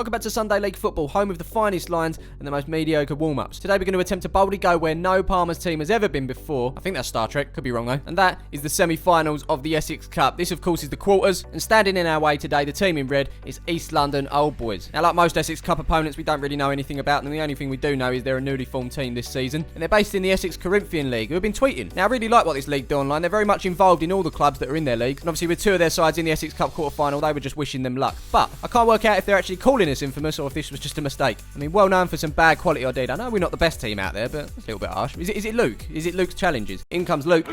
Welcome back to Sunday League Football, home of the finest lines and the most mediocre warm-ups. Today we're going to attempt to boldly go where no Palmer's team has ever been before. I think that's Star Trek, could be wrong though. And that is the semi-finals of the Essex Cup. This of course is the quarters, and standing in our way today, the team in red, is East London Old Boys. Now like most Essex Cup opponents, we don't really know anything about them. The only thing we do know is they're a newly formed team this season, and they're based in the Essex Corinthian League, who have been tweeting. Now I really like what this league do online. They're very much involved in all the clubs that are in their league, and obviously with two of their sides in the Essex Cup quarter-final, they were just wishing them luck. But I can't work out if they're actually calling us infamous or if this was just a mistake. I mean, well known for some bad quality I did. I know we're not the best team out there, but it's a little bit harsh. Is it Luke? Is it Luke's challenges? In comes Luke.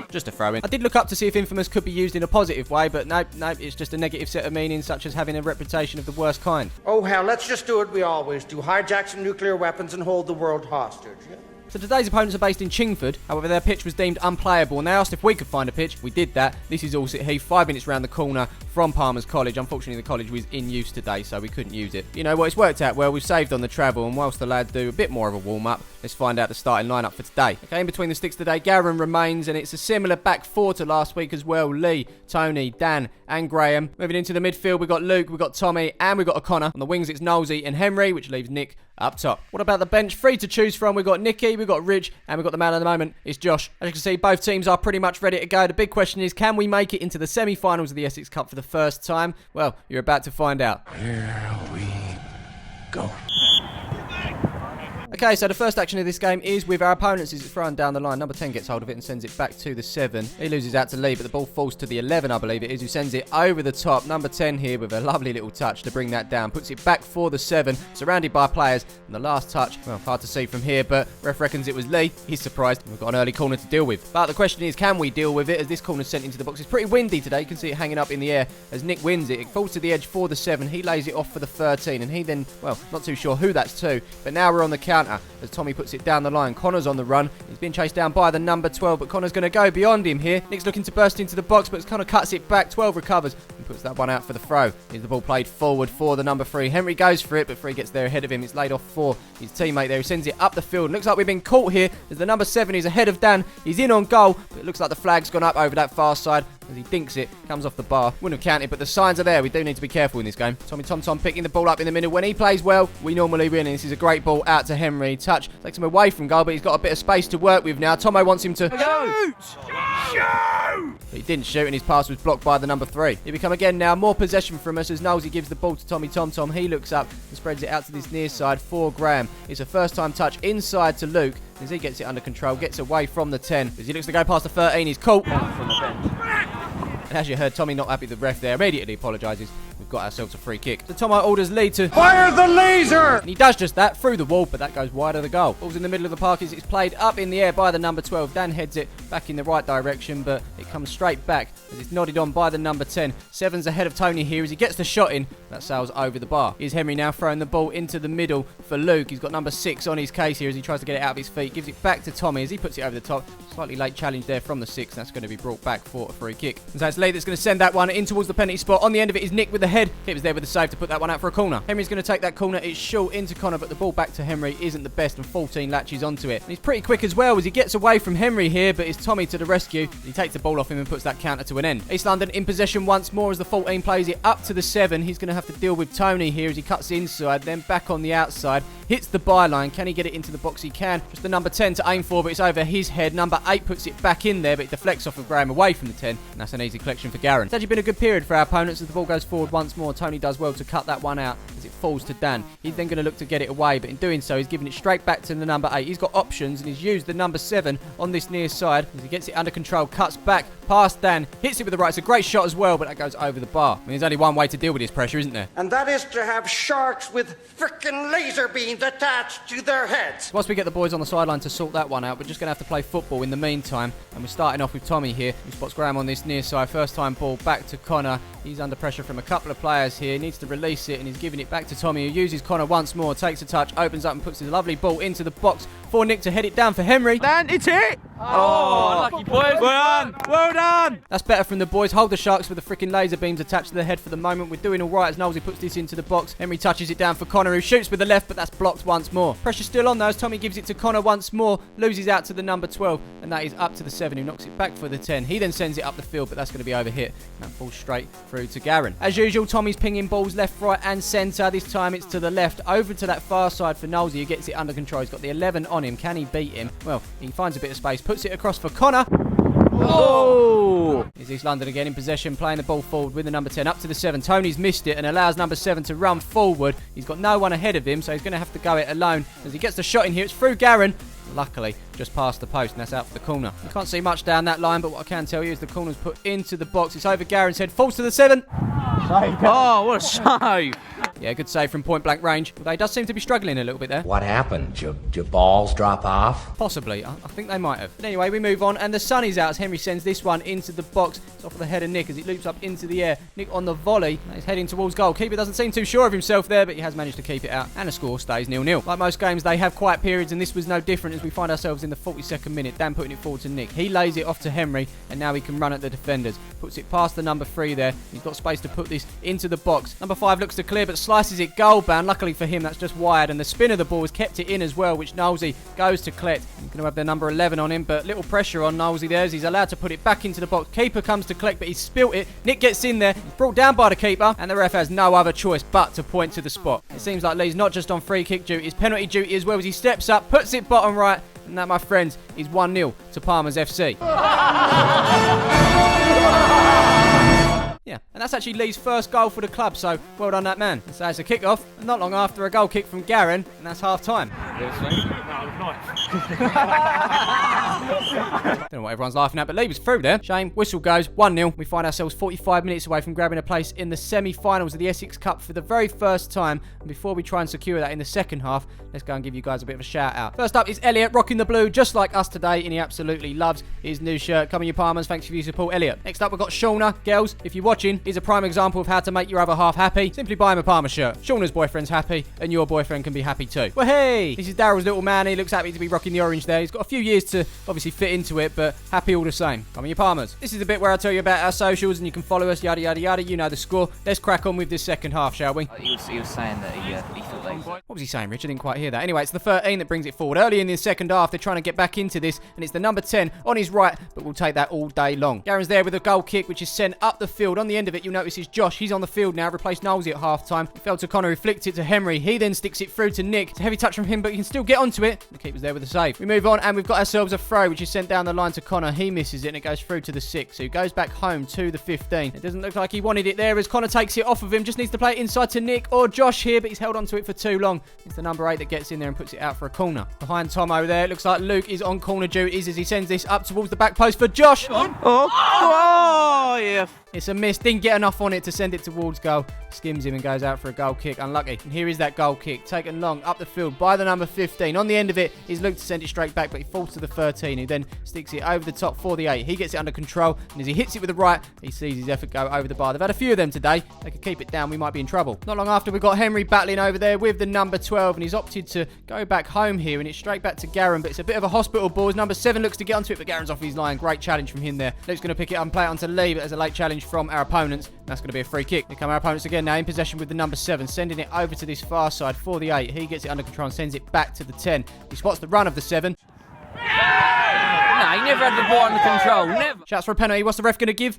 Just a throw in. I did look up to see if infamous could be used in a positive way, but nope, it's just a negative set of meanings, such as having a reputation of the worst kind. Oh hell, let's just do what we always do. Hijack some nuclear weapons and hold the world hostage. Yeah? So today's opponents are based in Chingford, however their pitch was deemed unplayable and they asked if we could find a pitch. We did that. This is Allsett Heath, 5 minutes round the corner from Palmer's College. Unfortunately the college was in use today so we couldn't use it. You know what, it's worked out well, we've saved on the travel, and whilst the lads do a bit more of a warm-up, let's find out the starting lineup for today. Okay, in between the sticks today, Garen remains, and it's a similar back four to last week as well. Lee, Tony, Dan and Graham. Moving into the midfield, we've got Luke, we've got Tommy and we've got O'Connor. On the wings it's Knowlesy and Henry, which leaves Nick up top. What about the bench? 3 to choose from. We've got Nicky, we've got Ridge, and we've got the man at the moment, it's Josh. As you can see, both teams are pretty much ready to go. The big question is, can we make it into the semi-finals of the Essex Cup for the first time? Well, you're about to find out. Here we go. Okay, so the first action of this game is with our opponents as it's thrown down the line. Number 10 gets hold of it and sends it back to the 7. He loses out to Lee, but the ball falls to the 11, I believe it is, who sends it over the top. Number 10 here with a lovely little touch to bring that down. Puts it back for the 7, surrounded by players. And the last touch, well, hard to see from here, but ref reckons it was Lee. He's surprised. We've got an early corner to deal with. But the question is, can we deal with it as this corner's sent into the box? It's pretty windy today. You can see it hanging up in the air as Nick wins it. It falls to the edge for the 7. He lays it off for the 13, and he then, well, not too sure who that's to. But now we're on the counter as Tommy puts it down the line. Connor's on the run. He's being chased down by the number 12, but Connor's going to go beyond him here. Nick's looking to burst into the box, but Connor cuts it back. 12 recovers and puts that one out for the throw. Here's the ball played forward for the number 3. Henry goes for it, but 3 gets there ahead of him. It's laid off for his teammate there, who sends it up the field. Looks like we've been caught here as the number 7 is ahead of Dan. He's in on goal, but it looks like the flag's gone up over that far side as he dinks it. Comes off the bar. Wouldn't have counted, but the signs are there. We do need to be careful in this game. Tommy Tom picking the ball up in the middle. When he plays well, we normally win. And this is a great ball out to Henry. Touch takes him away from goal, but he's got a bit of space to work with now. Tomo wants him to shoot! But he didn't shoot, and his pass was blocked by the number 3. Here we come again now. More possession from us as Knowlesy gives the ball to Tommy Tom. He looks up and spreads it out to this near side for Graham. It's a first time touch inside to Luke as he gets it under control, gets away from the 10. As he looks to go past the 13, he's caught. And as you heard, Tommy not happy with the ref there, immediately apologises. We've got ourselves a free kick. So Tomo orders Lee to fire the laser! And he does just that, through the wall, but that goes wide of the goal. Ball's in the middle of the park as it's played up in the air by the number 12. Dan heads it back in the right direction, but it comes straight back as it's nodded on by the number 10. 7's ahead of Tony here as he gets the shot in. That sails over the bar. Here's Henry now throwing the ball into the middle for Luke. He's got number 6 on his case here as he tries to get it out of his feet. Gives it back to Tommy as he puts it over the top. Slightly late challenge there from the 6. That's going to be brought back for a free kick. And so it's Lee that's going to send that one in towards the penalty spot. On the end of it is Nick with the head. Keeper's there with the save to put that one out for a corner. Henry's going to take that corner. It's short into Connor, but the ball back to Henry isn't the best, and 14 latches onto it. And he's pretty quick as well as he gets away from Henry here, but it's Tommy to the rescue. He takes the ball off him and puts that counter to an end. East London in possession once more as the 14 plays it up to the 7. He's going to have to deal with Tony here as he cuts inside, then back on the outside. Hits the byline. Can he get it into the box? He can. Just the number 10 to aim for, but it's over his head. Number 8 puts it back in there, but it deflects off of Graham away from the 10. And that's an easy collection for Garen. It's actually been a good period for our opponents as the ball goes forward once more. Tony does well to cut that one out as it falls to Dan. He's then going to look to get it away, but in doing so, he's giving it straight back to the number 8. He's got options, and he's used the number 7 on this near side as he gets it under control, cuts back past Dan, hits it with the right. It's a great shot as well, but that goes over the bar. I mean, there's only one way to deal with this pressure, isn't there? And that is to have sharks with frickin' laser beams attached to their heads. Once we get the boys on the sideline to sort that one out, we're just going to have to play football in the meantime. And we're starting off with Tommy here, who spots Graham on this near side. First time ball back to Connor. He's under pressure from a couple of players here. He needs to release it, and he's giving it back to Tommy, who uses Connor once more, takes a touch, opens up and puts his lovely ball into the box for Nick to head it down for Henry. Dan, it's it! Oh, lucky boys. Well done. Well done. That's better from the boys. Hold the Sharks with the freaking laser beams attached to the head for the moment. We're doing all right as Knowlesy puts this into the box. Henry touches it down for Connor, who shoots with the left, but that's blocked once more. Pressure still on though as Tommy gives it to Connor once more. Loses out to the number 12, and that is up to the 7, who knocks it back for the 10. He then sends it up the field, but that's going to be overhit. And that falls straight through to Garen. As usual, Tommy's pinging balls left, right, and centre. This time it's to the left, over to that far side for Knowlesy, who gets it under control. He's got the 11 on him. Can he beat him? Well, he finds a bit of space, puts it across for Connor. Oh! Is East London again in possession, playing the ball forward with the number 10 up to the 7. Tony's missed it and allows number 7 to run forward. He's got no one ahead of him, so he's going to have to go it alone. As he gets the shot in here, it's through Garen. Luckily, just past the post, and that's out for the corner. You can't see much down that line, but what I can tell you is the corner's put into the box. It's over Garen's head, falls to the 7. Oh, what a save. Yeah, good save from point blank range. Although he does seem to be struggling a little bit there. What happened? Your balls drop off? Possibly. I think they might have. But anyway, we move on, and the sun is out as Henry sends this one into the box. It's off of the head of Nick as it loops up into the air. Nick on the volley. He's heading towards goal. Keeper doesn't seem too sure of himself there, but he has managed to keep it out. And the score stays 0-0. Like most games, they have quiet periods, and this was no different as we find ourselves in the 42nd minute. Dan putting it forward to Nick. He lays it off to Henry, and now he can run at the defenders. Puts it past the number 3 there. He's got space to put this into the box. Number 5 looks to clear, but slices it goal bound. Luckily for him, that's just wired, and the spin of the ball has kept it in as well, which Knowlesy goes to collect. He's going to have their number 11 on him, but little pressure on Knowlesy there as he's allowed to put it back into the box. Keeper comes to collect, but he's spilt it. Nick gets in there. He's brought down by the keeper, and the ref has no other choice but to point to the spot. It seems like Lee's not just on free kick duty, it's penalty duty as well as he steps up, puts it bottom right, and that, my friends, is 1-0 to Palmer's FC. Yeah, and that's actually Lee's first goal for the club, so well done that man. So it's a kick-off, and not long after a goal kick from Garen, and that's half-time. Don't know what everyone's laughing at, but Lee was through there. Shame. Whistle goes, 1-0. We find ourselves 45 minutes away from grabbing a place in the semi-finals of the Essex Cup for the very first time. And before we try and secure that in the second half, let's go and give you guys a bit of a shout-out. First up is Elliot, rocking the blue, just like us today, and he absolutely loves his new shirt. Come on, you Palmers. Thanks for your support, Elliot. Next up, we've got Shauna. Girls, if you're watching, he's a prime example of how to make your other half happy. Simply buy him a Palmer shirt. Shauna's boyfriend's happy, and your boyfriend can be happy too. Well, hey! This is Daryl's little man. He looks happy to be rocking the orange there. He's got a few years to obviously fit into it, but happy all the same. Come on, you Palmers. This is the bit where I tell you about our socials, and you can follow us, yada, yada, yada. You know the score. Let's crack on with this second half, shall we? He was saying that he thought they... What was he saying, Rich? I didn't quite hear that. Anyway, it's the 13 that brings it forward. Early in the second half, they're trying to get back into this, and it's the number 10 on his right, but we'll take that all day long. Garen's there with a goal kick, which is sent up the field. On the end of it, you'll notice is Josh. He's on the field now, replaced Knowlesy at half-time. It fell to Connor, who flicked it to Henry. He then sticks it through to Nick. It's a heavy touch from him, but he can still get onto it. The keeper's there with a save. We move on, and we've got ourselves a throw, which is sent down the line to Connor. He misses it, and it goes through to the 6, who goes back home to the 15. It doesn't look like he wanted it there, as Connor takes it off of him. Just needs to play it inside to Nick or Josh here, but he's held onto it for too long. It's the number 8 that gets in there and puts it out for a corner. Behind Tomo there, it looks like Luke is on corner duties as he sends this up towards the back post for Josh. Oh, yeah. It's a miss. Didn't get enough on it to send it towards goal. Skims him and goes out for a goal kick. Unlucky. And here is that goal kick. Taken long up the field by the number 15. On the end of it, he's looked to send it straight back, but he falls to the 13, who then sticks it over the top for the 8. He gets it under control, and as he hits it with the right, he sees his effort go over the bar. They've had a few of them today. They could keep it down. We might be in trouble. Not long after, we've got Henry battling over there with the number 12, and he's opted to go back home here, and it's straight back to Garen, but it's a bit of a hospital ball. As number 7 looks to get onto it, but Garen's off his line. Great challenge from him there. Luke's going to pick it up and play it onto Lee, but there's a late challenge from our opponents. That's going to be a free kick. Here come our opponents again now in possession with the number 7, sending it over to this far side for the 8. He gets it under control and sends it back to the 10. He spots the run of the 7. No, he never had the ball under control. Never. Shouts for a penalty. What's the ref going to give?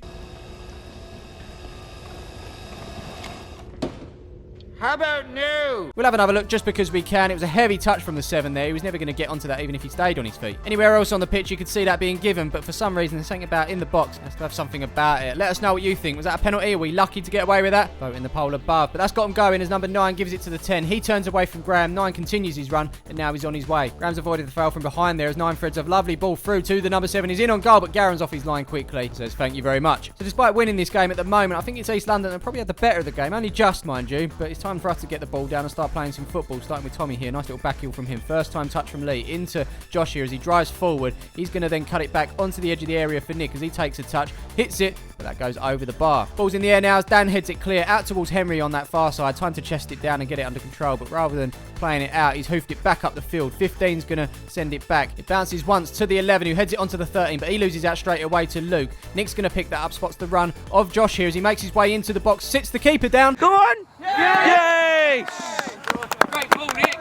How about no? We'll have another look just because we can. It was a heavy touch from the 7 there. He was never going to get onto that even if he stayed on his feet. Anywhere else on the pitch, you could see that being given, but for some reason, there's something about in the box. It has to have something about it. Let us know what you think. Was that a penalty? Are we lucky to get away with that? Vote in the poll above. But that's got him going as number 9 gives it to the 10. He turns away from Graham. 9 continues his run, and now he's on his way. Graham's avoided the foul from behind there as 9 threads a lovely ball through to the number 7. He's in on goal, but Garen's off his line quickly. Says thank you very much. So despite winning this game at the moment, I think it's East London that probably had the better of the game. Only just, mind you, but it's time time for us to get the ball down and start playing some football, starting with Tommy here. Nice little back heel from him. First time touch from Lee into Josh here as he drives forward. He's going to then cut it back onto the edge of the area for Nick as he takes a touch, hits it, but that goes over the bar. Ball's in the air now as Dan heads it clear out towards Henry on that far side. Time to chest it down and get it under control, but rather than playing it out, he's hoofed it back up the field. 15's going to send it back. It bounces once to the 11, who heads it onto the 13, but he loses out straight away to Luke. Nick's going to pick that up, spots the run of Josh here as he makes his way into the box, sits the keeper down. Go on! Yay! Great ball, Nick.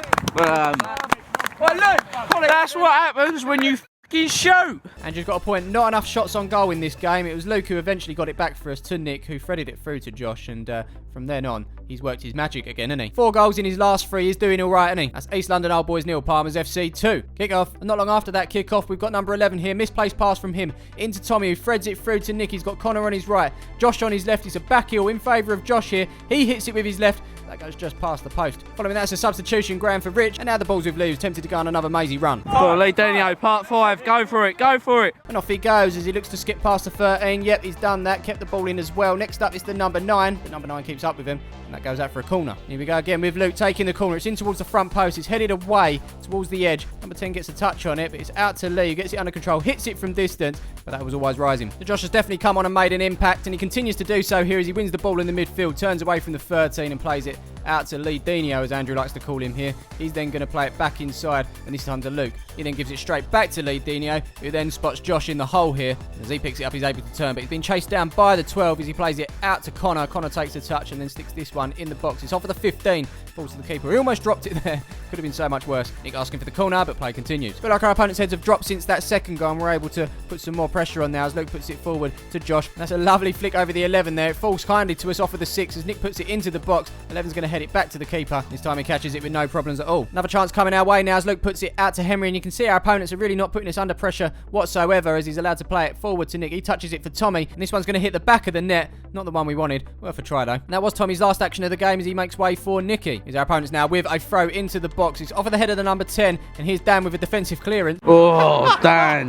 That's what happens when you fucking shoot. Andrew's got a point. Not enough shots on goal in this game. It was Luke who eventually got it back for us to Nick, who threaded it through to Josh, and from then on, he's worked his magic again, hasn't he? 4 goals in his last 3. He's doing all right, isn't he? That's East London Old Boys nil, Palmers FC 2. Kick-off, and not long after that kick-off, we've got number 11 here. Misplaced pass from him into Tommy, who threads it through to Nick. He's got Connor on his right, Josh on his left. It's a back heel in favour of Josh here. He hits it with his left. That goes just past the post. Following that's a substitution, Graham for Rich. And now the ball's with Lee, who's tempted to go on another mazy run. Go on, Lee Denio, part 5. Go for it, go for it. And off he goes as he looks to skip past the 13. Yep, he's done that. Kept the ball in as well. Next up is the number 9. But number 9 keeps up with him. And that goes out for a corner. Here we go again with Luke taking the corner. It's in towards the front post. It's headed away towards the edge. Number 10 gets a touch on it, but it's out to Lee, who gets it under control. Hits it from distance, but that was always rising. So Josh has definitely come on and made an impact, and he continues to do so here as he wins the ball in the midfield. Turns away from the 13 and plays it out to Lee Dino, as Andrew likes to call him here. He's then going to play it back inside, and this time to Luke. He then gives it straight back to Lee Dino, who then spots Josh in the hole here. As he picks it up, he's able to turn, but he's been chased down by the 12 as he plays it out to Connor. Connor takes a touch and then sticks this one in the box. It's off for the 15. Falls to the keeper. He almost dropped it there. Could have been so much worse. Nick asking for the corner, but play continues. But like our opponent's heads have dropped since that second goal, and we're able to put some more pressure on now as Luke puts it forward to Josh. That's a lovely flick over the 11 there. It falls kindly to us off of the 6 as Nick puts it into the box. 11's going to head it back to the keeper. This time he catches it with no problems at all. Another chance coming our way now as Luke puts it out to Henry, and you can see our opponents are really not putting us under pressure whatsoever as he's allowed to play it forward to Nick. He touches it for Tommy, and this one's going to hit the back of the net. Not the one we wanted. Worth a try though. And that was Tommy's last action of the game as he makes way for Nicky. Here's our opponents now with a throw into the box. It's off of the head of the number 10, and here's Dan with a defensive clearance. Oh, Dan.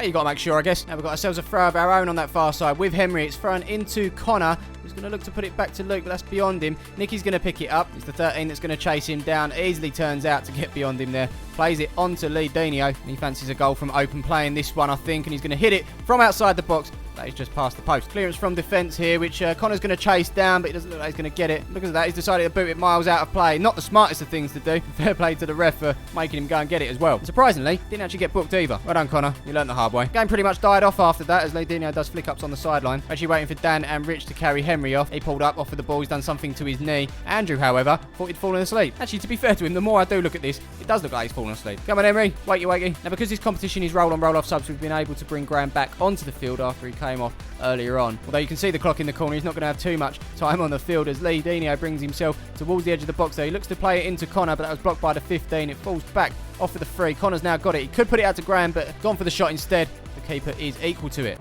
You got to make sure, I guess. Now we've got ourselves a throw of our own on that far side with Henry. It's thrown into Connor, who's going to look to put it back to Luke, but that's beyond him. Nicky's going to pick it up. It's the 13 that's going to chase him down. Easily turns out to get beyond him there. Plays it on to Lee Dino, and he fancies a goal from open play in this one, I think, and he's going to hit it from outside the box. That is just past the post. Clearance from defence here, which Connor's going to chase down, but he doesn't look like he's going to get it. Because of that, he's decided to boot it miles out of play. Not the smartest of things to do. Fair play to the ref for making him go and get it as well. And surprisingly, didn't actually get booked either. Well done, Connor. You learnt the hard way. Game pretty much died off after that as Ledino does flick-ups on the sideline. Actually waiting for Dan and Rich to carry Henry off. He pulled up off of the ball. He's done something to his knee. Andrew, however, thought he'd fallen asleep. Actually, to be fair to him, the more I do look at this, it does look like he's fallen asleep. Come on, Henry. Wakey. Now, because this competition is roll-on, roll-off subs, we've been able to bring Graham back onto the field after he came off earlier on. Although you can see the clock in the corner, he's not going to have too much time on the field as Lee Dino brings himself towards the edge of the box there. He looks to play it into Connor, but that was blocked by the 15. It falls back off for the 3. Connor's now got it. He could put it out to Graham, but gone for the shot instead. The keeper is equal to it.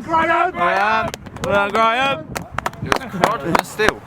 Graham. Still.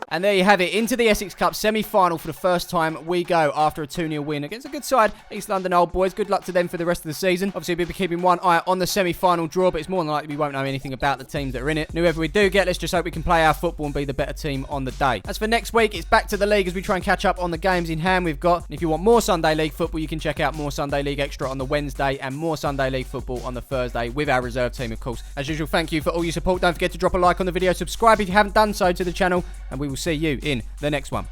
And there you have it, into the Essex Cup semi-final for the first time we go after a 2-0 win against a good side, East London Old Boys. Good luck to them for the rest of the season. Obviously, we'll be keeping one eye on the semi-final draw, but it's more than likely we won't know anything about the teams that are in it. And whoever we do get, let's just hope we can play our football and be the better team on the day. As for next week, it's back to the league as we try and catch up on the games in hand we've got. And if you want more Sunday League football, you can check out more Sunday League Extra on the Wednesday and more Sunday League football on the Thursday with our reserve team, of course. As usual, thank you for all your support. Don't forget to drop a like on the video, subscribe if you haven't done so to the channel, and we will see you in the next one.